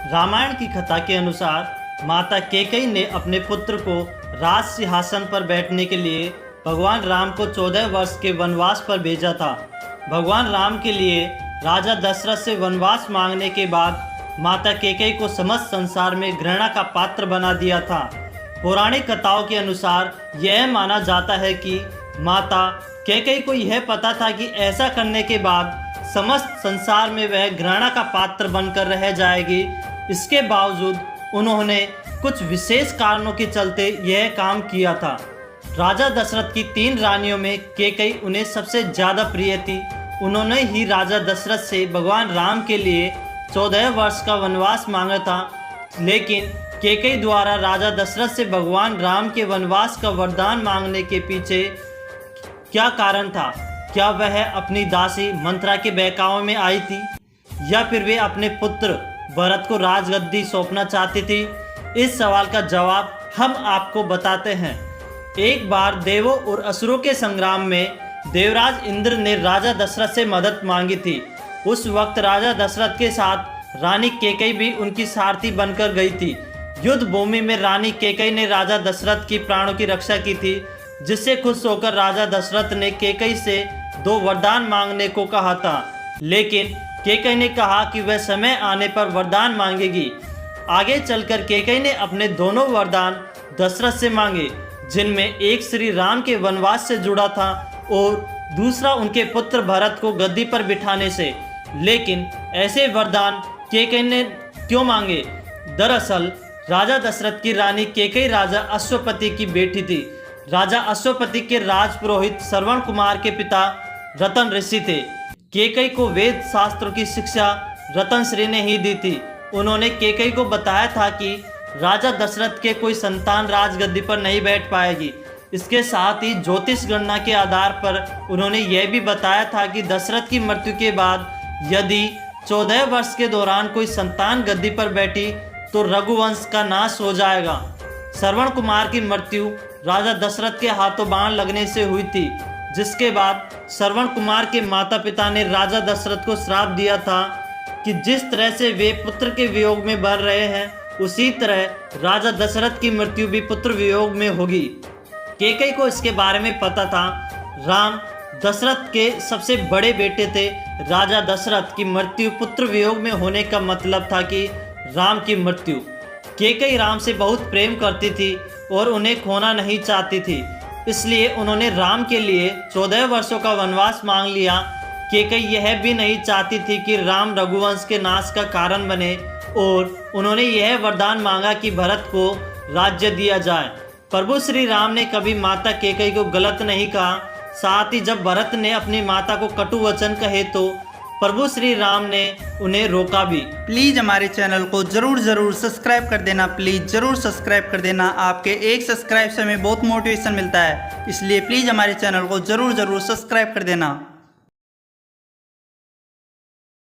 रामायण की कथा के अनुसार माता कैकेयी ने अपने पुत्र को राज सिंहासन पर बैठने के लिए भगवान राम को 14 वर्ष के वनवास पर भेजा था। भगवान राम के लिए राजा दशरथ से वनवास मांगने के बाद माता कैकेयी को समस्त संसार में घृणा का पात्र बना दिया था। पौराणिक कथाओं के अनुसार यह माना जाता है कि माता कैकेयी को यह पता था कि ऐसा करने के बाद समस्त संसार में वह घृणा का पात्र बनकर रह जाएगी। इसके बावजूद उन्होंने कुछ विशेष कारणों के चलते यह काम किया था। राजा दशरथ की 3 रानियों में कैकेयी उन्हें सबसे ज़्यादा प्रिय थी। उन्होंने ही राजा दशरथ से भगवान राम के लिए 14 वर्ष का वनवास मांगा था, लेकिन कैकेयी द्वारा राजा दशरथ से भगवान राम के वनवास का वरदान मांगने के पीछे क्या कारण था? क्या वह अपनी दासी मंत्रा के बहकावे में आई थी, या फिर वे अपने पुत्र भरत को राजगद्दी सौंपना चाहती थी? इस सवाल का जवाब हम आपको बताते हैं। एक बार देवों और असुरों के संग्राम में देवराज इंद्र ने राजा दशरथ से मदद मांगी थी। उस वक्त राजा दशरथ के साथ रानी कैकेयी भी उनकी सारथी बनकर गई थी। युद्ध भूमि में रानी कैकेयी ने राजा दशरथ की प्राणों की रक्षा की थी, जिससे खुश होकर राजा दशरथ ने कैकेयी से 2 वरदान मांगने को कहा था, लेकिन कैकेयी ने कहा कि वह समय आने पर वरदान मांगेगी। आगे चलकर कैकेयी ने अपने दोनों वरदान दशरथ से मांगे, जिनमें एक श्री राम के वनवास से जुड़ा था और दूसरा उनके पुत्र भरत को गद्दी पर बिठाने से। लेकिन ऐसे वरदान कैकेयी ने क्यों मांगे? दरअसल राजा दशरथ की रानी कैकेयी राजा अश्वपति की बेटी थी। राजा अश्वपति के राजपुरोहित श्रवण कुमार के पिता रतन ऋषि थे। कैकेयी को वेद शास्त्रों की शिक्षा रतन श्री ने ही दी थी। उन्होंने कैकेयी को बताया था कि राजा दशरथ के कोई संतान राजगद्दी पर नहीं बैठ पाएगी। इसके साथ ही ज्योतिष गणना के आधार पर उन्होंने यह भी बताया था कि दशरथ की मृत्यु के बाद यदि 14 वर्ष के दौरान कोई संतान गद्दी पर बैठी तो रघुवंश का नाश हो जाएगा। श्रवण कुमार की मृत्यु राजा दशरथ के हाथों बाण लगने से हुई थी, जिसके बाद श्रवण कुमार के माता पिता ने राजा दशरथ को श्राप दिया था कि जिस तरह से वे पुत्र के वियोग में मर रहे हैं, उसी तरह राजा दशरथ की मृत्यु भी पुत्र वियोग में होगी। कैकेयी को इसके बारे में पता था। राम दशरथ के सबसे बड़े बेटे थे। राजा दशरथ की मृत्यु पुत्र वियोग में होने का मतलब था कि राम की मृत्यु। कैकेयी राम से बहुत प्रेम करती थी और उन्हें खोना नहीं चाहती थी, इसलिए उन्होंने राम के लिए 14 वर्षों का वनवास मांग लिया। कैकेयी यह भी नहीं चाहती थी कि राम रघुवंश के नाश का कारण बने, और उन्होंने यह वरदान मांगा कि भरत को राज्य दिया जाए। प्रभु श्री राम ने कभी माता कैकेयी को गलत नहीं कहा। साथ ही जब भरत ने अपनी माता को कटु वचन कहे तो प्रभु श्री राम ने उन्हें रोका भी। प्लीज़ हमारे चैनल को ज़रूर सब्सक्राइब कर देना। प्लीज़ ज़रूर सब्सक्राइब कर देना। आपके एक सब्सक्राइब से हमें बहुत मोटिवेशन मिलता है, इसलिए प्लीज़ हमारे चैनल को ज़रूर सब्सक्राइब कर देना।